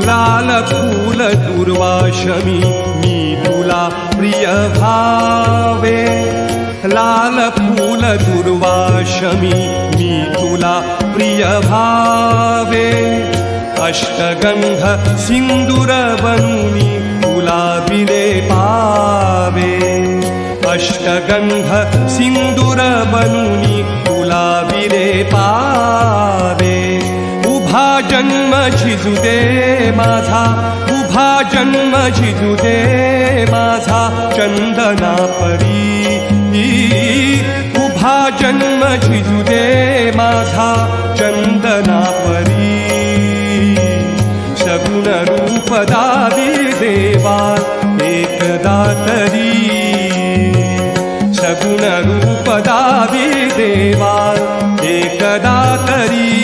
लाल फूल दुर्वाशमी मी तुला प्रिय भावे, लाल फूल दुर्वाशमी मी तुला प्रिय भावे, अष्टगंध सिंदूर बनूनी तुला विले पावे, अष्टगंध सिंदूर बनूनी तुला विले पावे, उभा जन्म झिजू दे माझा, उभा जन्म झिजू दे माझा चंदना परी, उभा जन्म झिजू दे माझा चंदना परी, सगुण रूप दावी देवा एकदा तरी, सगुण रूप दावी देवा एकदा तरी।